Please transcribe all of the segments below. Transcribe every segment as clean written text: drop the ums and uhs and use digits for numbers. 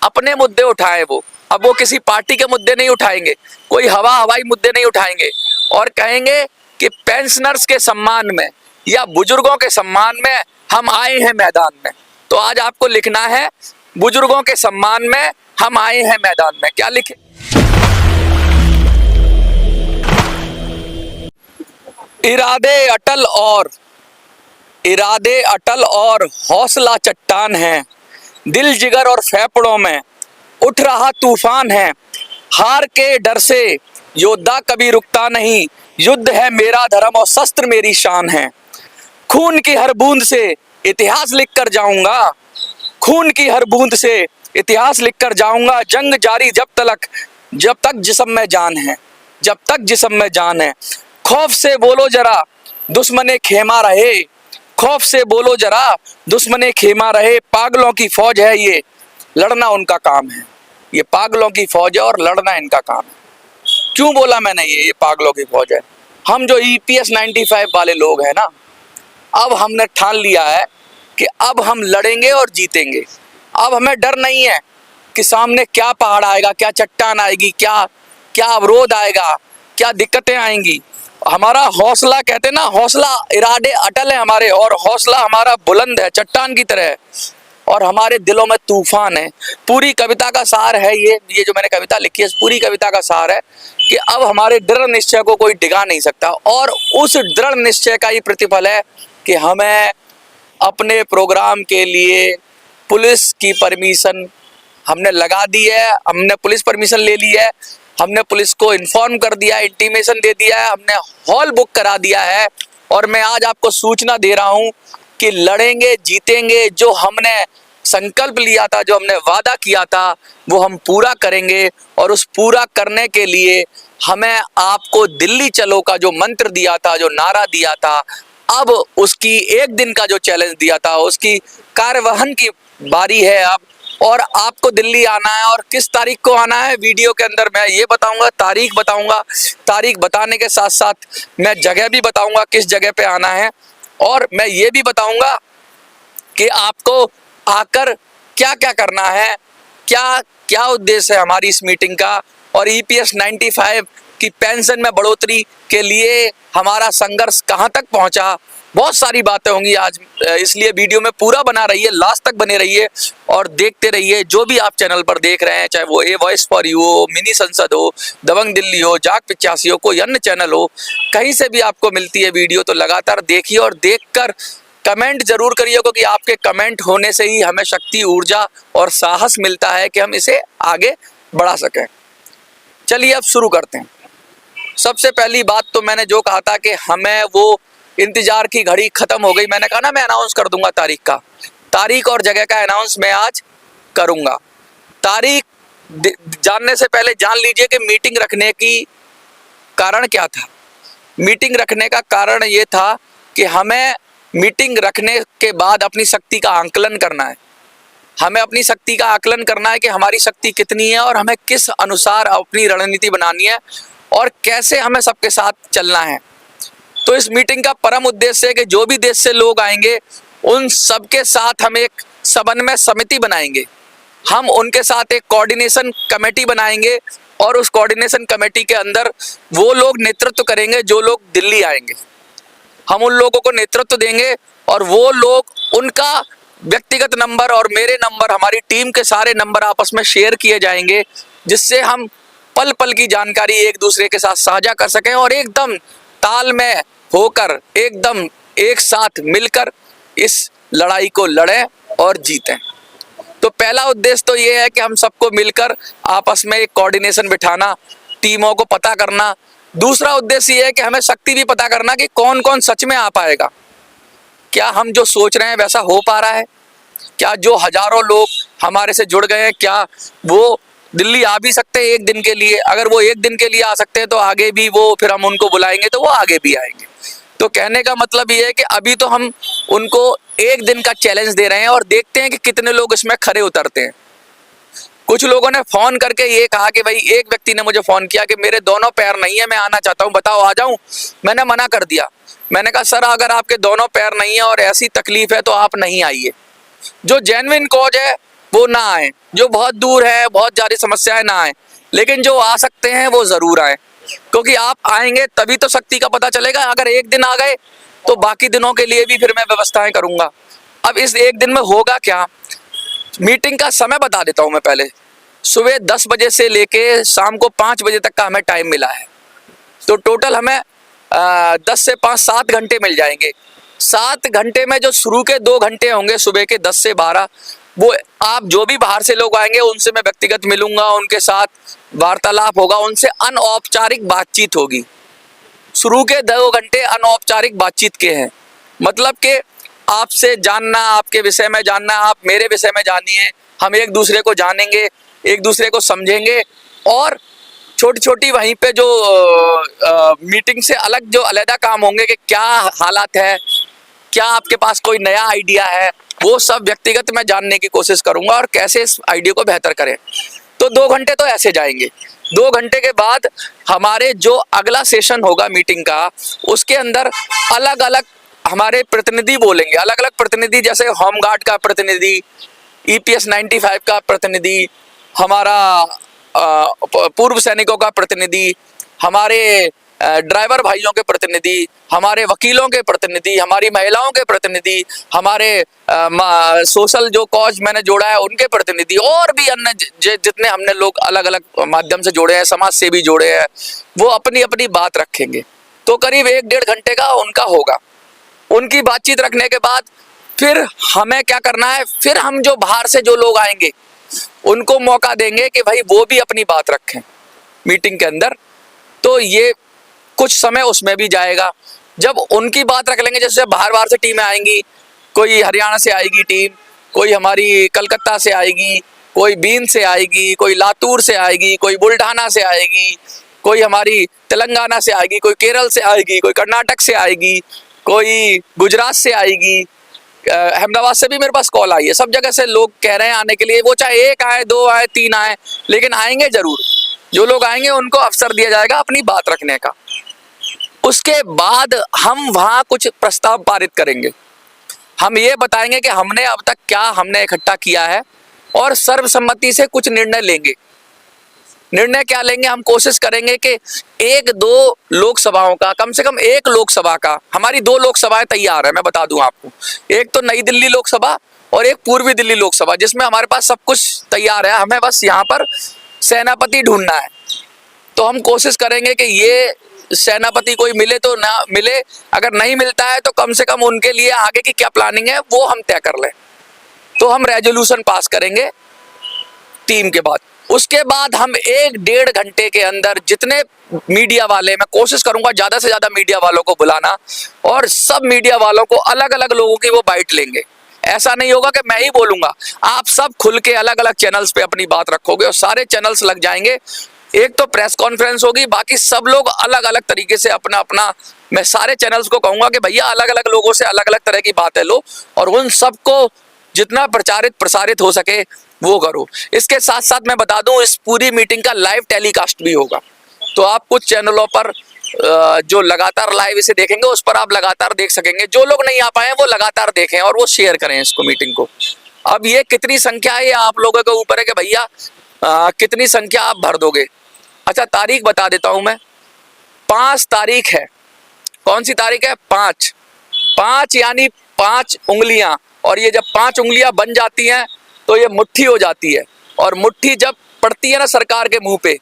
अपने मुद्दे उठाए वो। अब वो किसी पार्टी के मुद्दे नहीं उठाएंगे, कोई हवाई मुद्दे नहीं उठाएंगे और कहेंगे कि पेंशनर्स के सम्मान में या बुजुर्गों के सम्मान में हम आए हैं मैदान में। तो आज आपको लिखना है बुजुर्गों के सम्मान में हम आए हैं मैदान में। क्या लिखे? इरादे अटल और हौसला चट्टान है, दिल जिगर और फेफड़ों में उठ रहा तूफान है। हार के डर से योद्धा कभी रुकता नहीं, युद्ध है मेरा धर्म और शस्त्र मेरी शान है। खून की हर बूंद से इतिहास लिख कर जाऊंगा, खून की हर बूंद से इतिहास लिख कर जाऊंगा। जंग जारी जब तक जिस्म में जान है, जब तक जिस्म में जान है। खौफ से बोलो जरा दुश्मने खेमा रहे, खौफ से बोलो जरा दुश्मने खेमा रहे। पागलों की फौज है ये, लड़ना उनका काम है। ये पागलों की फौज है और लड़ना इनका काम है। क्यों बोला मैंने ये पागलों की फौज है? हम जो EPS 95 वाले लोग हैं ना, अब हमने ठान लिया है कि अब हम लड़ेंगे और जीतेंगे। अब हमें डर नहीं है कि सामने क्या पहाड़ आएगा, क्या चट्टान आएगी, क्या अवरोध आएगा, क्या दिक्कतें आएंगी। हमारा हौसला, कहते हैं ना, हौसला, इरादे अटल है हमारे और हौसला हमारा बुलंद है, चट्टान की तरह है और हमारे दिलों में तूफान है। पूरी कविता का सार है ये जो मैंने कविता लिखी है, पूरी कविता का सार है कि अब हमारे दृढ़ निश्चय को कोई डिगा नहीं सकता। और उस दृढ़ निश्चय का ही प्रतिफल है कि हमें अपने प्रोग्राम के लिए पुलिस की परमिशन हमने लगा दी है, हमने पुलिस परमिशन ले ली है, हमने पुलिस को इन्फॉर्म कर दिया है, इंटीमेशन दे दिया है, हमने हॉल बुक करा दिया है। और मैं आज आपको सूचना दे रहा हूं कि लड़ेंगे, जीतेंगे। जो हमने संकल्प लिया था, जो हमने वादा किया था, वो हम पूरा करेंगे। और उस पूरा करने के लिए हमें आपको दिल्ली चलो का जो मंत्र दिया था, जो नारा दिया था, अब उसकी एक दिन का जो चैलेंज दिया था, उसकी कार्यवहन की बारी है अब। और आपको दिल्ली आना है और किस तारीख को आना है, वीडियो के अंदर मैं ये बताऊंगा, तारीख बताऊंगा। तारीख बताने के साथ साथ मैं जगह भी बताऊंगा किस जगह पे आना है। और मैं ये भी बताऊंगा कि आपको आकर क्या क्या करना है, क्या क्या उद्देश्य है हमारी इस मीटिंग का। और EPS 95 की पेंशन में बढ़ोतरी के लिए हमारा संघर्ष कहाँ तक पहुंचा, बहुत सारी बातें होंगी आज। इसलिए वीडियो में पूरा बना रहिए, लास्ट तक बने रहिए और देखते रहिए। जो भी आप चैनल पर देख रहे हैं, चाहे वो ए वॉइस फॉर यू हो, मिनी संसद हो, दबंग दिल्ली हो, जाग 85 हो, कोई अन्य चैनल हो, कहीं से भी आपको मिलती है वीडियो तो लगातार देखिए और देखकर कमेंट जरूर करिए, क्योंकि आपके कमेंट होने से ही हमें शक्ति, ऊर्जा और साहस मिलता है कि हम इसे आगे बढ़ा सकें। चलिए अब शुरू करते हैं। सबसे पहली बात तो मैंने जो कहा था कि हमें वो इंतजार की घड़ी खत्म हो गई। मैंने कहा ना मैं अनाउंस कर दूंगा तारीख और जगह का अनाउंस मैं आज करूंगा। तारीख जानने से पहले जान लीजिए कि मीटिंग रखने की कारण क्या था। मीटिंग रखने का कारण ये था कि हमें मीटिंग रखने के बाद अपनी शक्ति का आंकलन करना है। हमें अपनी शक्ति का आकलन करना है कि हमारी शक्ति कितनी है और हमें किस अनुसार अपनी रणनीति बनानी है और कैसे हमें सबके साथ चलना है। तो इस मीटिंग का परम उद्देश्य है कि जो भी देश से लोग आएंगे उन सबके साथ हम एक समन्वय समिति बनाएंगे। हम उनके साथ एक कोऑर्डिनेशन कमेटी बनाएंगे और उस कोऑर्डिनेशन कमेटी के अंदर वो लोग नेतृत्व करेंगे जो लोग दिल्ली आएंगे। हम उन लोगों को नेतृत्व देंगे और वो लोग, उनका व्यक्तिगत नंबर और मेरे नंबर, हमारी टीम के सारे नंबर आपस में शेयर किए जाएंगे, जिससे हम पल पल की जानकारी एक दूसरे के साथ साझा कर सकें और एकदम ताल में होकर, एकदम एक साथ मिलकर इस लड़ाई को लड़ें और जीतें। तो पहला उद्देश्य तो ये है कि हम सबको मिलकर आपस में एक कोऑर्डिनेशन बिठाना, टीमों को पता करना। दूसरा उद्देश्य ये है कि हमें शक्ति भी पता करना कि कौन कौन सच में आ पाएगा। क्या हम जो सोच रहे हैं वैसा हो पा रहा है? क्या जो हजारों लोग हमारे से जुड़ गए हैं, क्या वो दिल्ली आ भी सकते हैं एक दिन के लिए? अगर वो एक दिन के लिए आ सकते हैं तो आगे भी वो, फिर हम उनको बुलाएंगे तो वो आगे भी आएंगे। तो कहने का मतलब ये है कि अभी तो हम उनको एक दिन का चैलेंज दे रहे हैं और देखते हैं कि कितने लोग इसमें खरे उतरते हैं। कुछ लोगों ने फोन करके ये कहा कि भाई, एक व्यक्ति ने मुझे फोन किया कि मेरे दोनों पैर नहीं है, मैं आना चाहता हूँ, बताओ आ जाऊं? मैंने मना कर दिया। मैंने कहा सर, अगर आपके दोनों पैर नहीं है और ऐसी तकलीफ है तो आप नहीं आइए। जो जेन्युइन कॉज है वो ना आए, जो बहुत दूर है, बहुत ज़्यादा समस्याएं ना आए, लेकिन जो आ सकते हैं वो ज़रूर आए, क्योंकि आप आएंगे तभी तो शक्ति का पता चलेगा। अगर एक दिन आ गए तो बाकी दिनों के लिए भी फिर मैं व्यवस्थाएं करूंगा। अब इस एक दिन में होगा क्या, मीटिंग का समय बता देता हूं मैं पहले। सुबह 10 बजे से लेके शाम को 5 बजे तक का हमें टाइम मिला है, तो टोटल हमें 10 से 5 7 घंटे मिल जाएंगे। 7 घंटे में जो शुरू के 2 घंटे होंगे सुबह के 10 से 12, वो आप जो भी बाहर से लोग आएंगे उनसे मैं व्यक्तिगत मिलूंगा, उनके साथ वार्तालाप होगा, उनसे अनौपचारिक बातचीत होगी। शुरू के 2 घंटे अनौपचारिक बातचीत के हैं, मतलब कि आपसे जानना, आपके विषय में जानना, आप मेरे विषय में जानिए, हम एक दूसरे को जानेंगे, एक दूसरे को समझेंगे, और छोटी छोटी वहीं पे जो मीटिंग से अलग जो अलग काम होंगे कि क्या हालात है, क्या आपके पास कोई नया आइडिया है, वो सब व्यक्तिगत मैं जानने की कोशिश करूंगा और कैसे इस आइडिया को बेहतर करें। तो 2 घंटे तो ऐसे जाएंगे। 2 घंटे के बाद हमारे जो अगला सेशन होगा मीटिंग का, उसके अंदर अलग अलग हमारे प्रतिनिधि बोलेंगे, अलग अलग प्रतिनिधि, जैसे होमगार्ड का प्रतिनिधि, EPS 95 का प्रतिनिधि, हमारा पूर्व सैनिकों का प्रतिनिधि, हमारे ड्राइवर भाइयों के प्रतिनिधि, हमारे वकीलों के प्रतिनिधि, हमारी महिलाओं के प्रतिनिधि, हमारे सोशल जो कॉज मैंने जोड़ा है उनके प्रतिनिधि, और भी अन्य जितने हमने लोग अलग अलग माध्यम से जोड़े हैं, समाज सेवी जोड़े हैं, वो अपनी अपनी बात रखेंगे। तो करीब 1-1.5 घंटे का उनका होगा। उनकी बातचीत रखने के बाद फिर हमें क्या करना है, फिर हम जो बाहर से जो लोग आएंगे उनको मौका देंगे कि भाई वो भी अपनी बात रखें मीटिंग के अंदर। तो ये कुछ समय उसमें भी जाएगा। जब उनकी बात रख लेंगे, जैसे बाहर बाहर से टीमें आएंगी, कोई हरियाणा से आएगी टीम, कोई हमारी कलकत्ता से आएगी, कोई बीन से आएगी, कोई लातूर से आएगी, कोई बुल्ढाना से आएगी, कोई हमारी तेलंगाना से आएगी, कोई केरल से आएगी, कोई कर्नाटक से आएगी, कोई गुजरात से आएगी, अहमदाबाद से भी मेरे पास कॉल आई है। सब जगह से लोग कह रहे हैं आने के लिए, वो चाहे 1 आए, 2 आए, 3 आए, लेकिन आएंगे जरूर। जो लोग आएंगे उनको अवसर दिया जाएगा अपनी बात रखने का। उसके बाद हम वहां कुछ प्रस्ताव पारित करेंगे। हम ये बताएंगे कि हमने अब तक क्या हमने इकट्ठा किया है, और सर्वसम्मति से कुछ निर्णय लेंगे। निर्णय क्या लेंगे, हम कोशिश करेंगे कि 1-2 लोकसभाओं का, कम से कम 1 लोकसभा का, हमारी 2 लोकसभाएं तैयार है, मैं बता दूं आपको। एक तो नई दिल्ली लोकसभा और एक पूर्वी दिल्ली लोकसभा, जिसमें हमारे पास सब कुछ तैयार है, हमें बस यहाँ पर सेनापति ढूंढना है। तो हम कोशिश करेंगे कि ये सेनापति कोई मिले तो ना मिले, अगर नहीं मिलता है तो कम से कम उनके लिए आगे की क्या प्लानिंग है वो हम तय कर लें। तो हम रेजोल्यूशन पास करेंगे टीम के बाद। उसके बाद हम 1-1.5 घंटे के अंदर जितने मीडिया वाले, मैं कोशिश करूंगा ज्यादा से ज्यादा मीडिया वालों को बुलाना, और सब मीडिया वालों को अलग अलग लोगों की वो बाइट लेंगे। ऐसा नहीं होगा कि मैं ही बोलूंगा, आप सब खुल के अलग अलग चैनल्स पे अपनी बात रखोगे और सारे चैनल्स लग जाएंगे। एक तो प्रेस कॉन्फ्रेंस होगी, बाकी सब लोग अलग अलग तरीके से अपना अपना, मैं सारे चैनल्स को कहूंगा कि भैया अलग अलग लोगों से अलग अलग तरह की बातें लो और उन सबको जितना प्रचारित प्रसारित हो सके वो करो। इसके साथ साथ मैं बता दूं, इस पूरी मीटिंग का लाइव टेलीकास्ट भी होगा। तो आप कुछ चैनलों पर जो लगातार लाइव इसे देखेंगे उस पर आप लगातार देख सकेंगे। जो लोग नहीं आ पाए वो लगातार देखें और वो शेयर करें इसको, मीटिंग को। अब ये कितनी संख्या है ये आप लोगों के ऊपर है कि भैया कितनी संख्या आप भर दोगे। अच्छा, तारीख बता देता हूं मैं। 5 तारीख है। कौन सी तारीख है? 5 यानी 5 उंगलियां, और ये जब 5 उंगलियां बन जाती हैं तो ये मुट्ठी हो जाती है, और मुट्ठी जब पड़ती है ना सरकार के मुंह पे,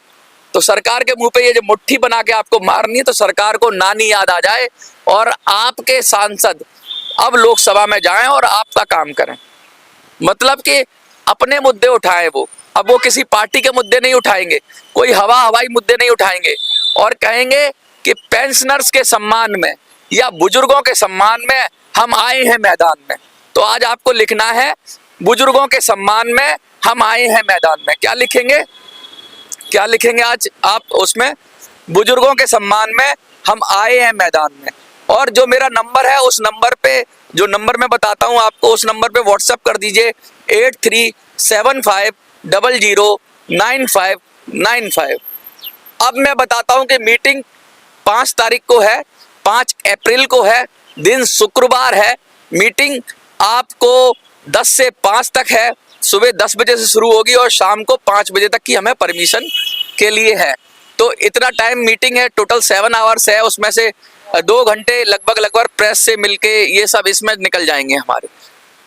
तो सरकार के मुंह पे ये जो मुट्ठी बना के आपको मारनी है, तो सरकार को नानी याद आ जाए और आपके सांसद अब लोकसभा में जाएं और आपका काम करें। मतलब कि अपने मुद्दे उठाएं वो। अब वो किसी पार्टी के मुद्दे नहीं उठाएंगे, कोई हवाई मुद्दे नहीं उठाएंगे, और कहेंगे कि पेंशनर्स के सम्मान में या बुजुर्गों के सम्मान में हम आए हैं मैदान में। तो आज आपको लिखना है, बुजुर्गों के सम्मान में हम आए हैं मैदान में। क्या लिखेंगे? क्या लिखेंगे आज आप उसमें? बुजुर्गों के सम्मान में हम आए हैं मैदान में। और जो मेरा नंबर है उस नंबर पे, जो नंबर मैं बताता हूं आपको, उस नंबर पे व्हाट्सएप कर दीजिए 8375009595। अब मैं बताता हूं कि मीटिंग 5 तारीख को है, 5 अप्रैल को है, दिन शुक्रवार है। मीटिंग आपको 10 से 5 तक है। सुबह 10 बजे से शुरू होगी और शाम को 5 बजे तक की हमें परमिशन के लिए है। तो इतना टाइम मीटिंग है, टोटल 7 आवर्स है, उसमें से 2 घंटे लगभग प्रेस से मिलके ये सब इसमें निकल जाएंगे हमारे।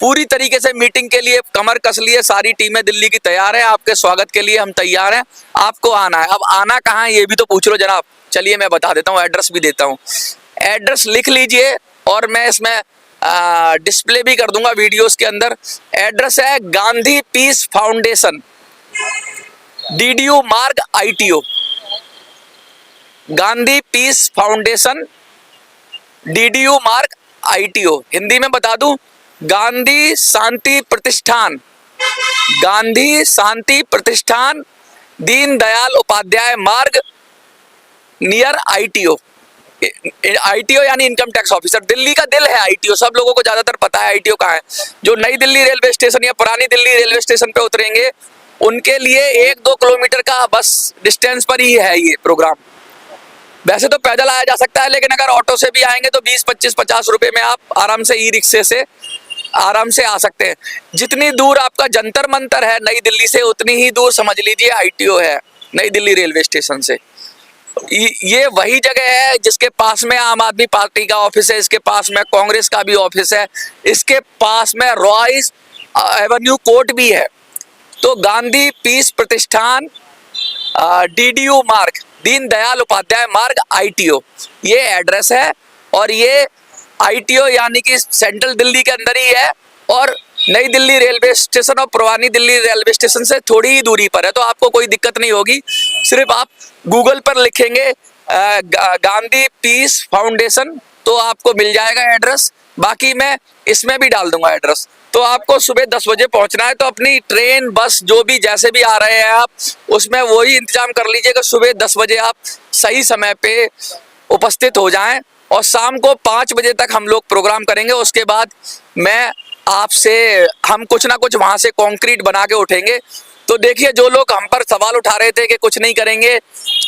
पूरी तरीके से मीटिंग के लिए कमर कस लिए सारी टीमें दिल्ली की तैयार है, आपके स्वागत के लिए हम तैयार हैं। आपको आना है। अब आना कहाँ है ये भी तो पूछ लो जनाब। चलिए मैं बता देता हूँ, एड्रेस भी देता हूँ। एड्रेस लिख लीजिए और मैं इसमें डिस्प्ले भी कर दूंगा वीडियोस के अंदर। एड्रेस है Gandhi peace foundation, DDU Marg ITO। Gandhi peace foundation, DDU Marg ITO। Hindi में बता दूं, गांधी शांति प्रतिष्ठान, गांधी शांति प्रतिष्ठान, दीनदयाल उपाध्याय मार्ग, नियर ITO। ITO यानी इनकम टैक्स ऑफिसर। दिल्ली का दिल है ITO, सब लोगों को ज्यादातर पता है ITO कहाँ है। जो नई दिल्ली रेलवे स्टेशन या पुरानी दिल्ली रेलवे स्टेशन पे उतरेंगे उनके लिए 1-2 किलोमीटर का बस डिस्टेंस पर ही है ये प्रोग्राम। वैसे तो पैदल आया जा सकता है, लेकिन अगर ऑटो से भी आएंगे तो 20-25-50 रुपए में आप आराम से ई-रिक्शे से आराम से आ सकते हैं। जितनी दूर आपका जंतर मंतर है नई दिल्ली से, उतनी ही दूर समझ लीजिए ITO है नई दिल्ली रेलवे स्टेशन से। ये वही जगह है जिसके पास में आम आदमी पार्टी का ऑफिस है, इसके पास में कांग्रेस का भी ऑफिस है, इसके पास में रॉयस एवेन्यू कोर्ट भी है। तो गांधी पीस प्रतिष्ठान, DDU मार्ग, दीनदयाल उपाध्याय मार्ग ITO, ये एड्रेस है। और ये ITO यानी कि सेंट्रल दिल्ली के अंदर ही है और नई दिल्ली रेलवे स्टेशन और पुरानी दिल्ली रेलवे स्टेशन से थोड़ी ही दूरी पर है। तो आपको कोई दिक्कत नहीं होगी। सिर्फ आप गूगल पर लिखेंगे गांधी पीस फाउंडेशन तो आपको मिल जाएगा एड्रेस। बाकी मैं इसमें भी डाल दूंगा एड्रेस। तो आपको सुबह 10 बजे पहुंचना है, तो अपनी ट्रेन बस जो भी जैसे भी आ रहे हैं आप उसमें वही इंतजाम कर लीजिएगा। सुबह 10 बजे आप सही समय पे उपस्थित हो जाएं और शाम को 5 बजे तक हम लोग प्रोग्राम करेंगे। उसके बाद मैं आपसे हम कुछ ना कुछ वहां से कंक्रीट बना के उठेंगे। तो देखिए, जो लोग हम पर सवाल उठा रहे थे कि कुछ नहीं करेंगे,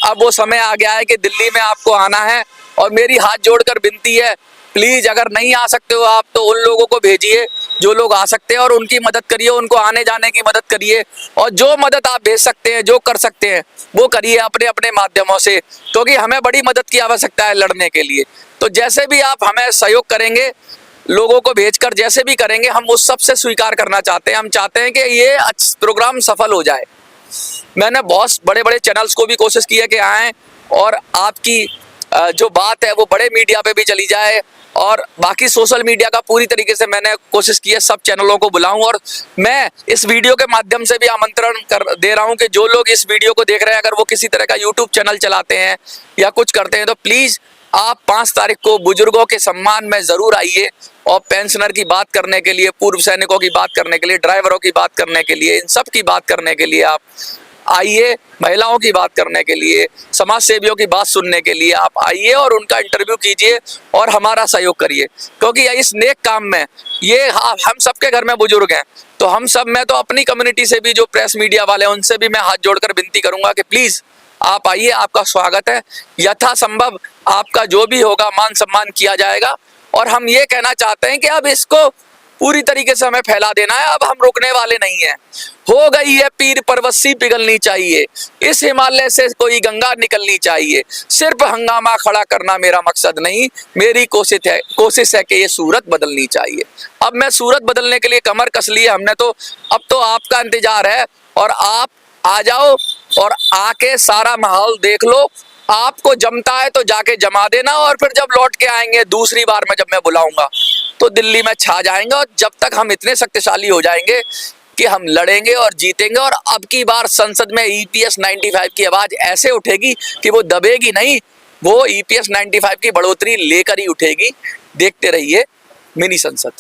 अब वो समय आ गया है कि दिल्ली में आपको आना है। और मेरी हाथ जोड़कर विनती है, प्लीज अगर नहीं आ सकते हो आप तो उन लोगों को भेजिए जो लोग आ सकते हैं और उनकी मदद करिए, उनको आने जाने की मदद करिए। और जो मदद आप भेज सकते हैं, जो कर सकते हैं वो करिए अपने अपने माध्यमों से, क्योंकि हमें बड़ी मदद की आवश्यकता है लड़ने के लिए। तो जैसे भी आप हमें सहयोग करेंगे, लोगों को भेजकर जैसे भी करेंगे, हम उस सब से स्वीकार करना चाहते हैं। हम चाहते हैं कि ये प्रोग्राम सफल हो जाए। मैंने बहुत बड़े बड़े चैनल्स को भी कोशिश की है कि आएँ और आपकी जो बात है वो बड़े मीडिया पे भी चली जाए, और बाकी सोशल मीडिया का पूरी तरीके से मैंने कोशिश की है सब चैनलों को बुलाऊं। और मैं इस वीडियो के माध्यम से भी आमंत्रण कर दे रहा हूं कि जो लोग इस वीडियो को देख रहे हैं, अगर वो किसी तरह का यूट्यूब चैनल चलाते हैं या कुछ करते हैं, तो प्लीज़ आप 5 तारीख को बुजुर्गों के सम्मान में ज़रूर आइए और पेंशनर की बात करने के लिए, पूर्व सैनिकों की बात करने के लिए, ड्राइवरों की बात करने के लिए, इन सब की बात करने के लिए आप आइए। महिलाओं की बात करने के लिए, समाज सेवियों की बात सुनने के लिए आप आइए और उनका इंटरव्यू कीजिए और हमारा सहयोग करिए। क्योंकि इस नेक काम में ये हम सबके घर में बुजुर्ग हैं, तो हम सब, मैं तो अपनी कम्युनिटी से भी जो प्रेस मीडिया वाले हैं उनसे भी मैं हाथ जोड़कर विनती करूंगा कि प्लीज़ आप आइए, आपका स्वागत है। यथासंभव आपका जो भी होगा मान सम्मान किया जाएगा। और हम ये कहना चाहते हैं कि अब इसको पूरी तरीके से हमें फैला देना है, अब हम रुकने वाले नहीं हैं। हो गई है पीर पर्वत पिघलनी चाहिए, इस हिमालय से कोई गंगा निकलनी चाहिए। सिर्फ हंगामा खड़ा करना मेरा मकसद नहीं, मेरी कोशिश है कि ये सूरत बदलनी चाहिए। अब मैं सूरत बदलने के लिए कमर कस ली है हमने, तो अब तो आपका इंतजार है और आप आ जाओ और आके सारा माहौल देख लो। आपको जमता है तो जाके जमा देना, और फिर जब लौट के आएंगे दूसरी बार में जब मैं बुलाऊंगा तो दिल्ली में छा जाएंगे। और जब तक हम इतने शक्तिशाली हो जाएंगे कि हम लड़ेंगे और जीतेंगे, और अब की बार संसद में EPS 95 की आवाज ऐसे उठेगी कि वो दबेगी नहीं, वो EPS 95 की बढ़ोतरी लेकर ही उठेगी। देखते रहिए मिनी संसद।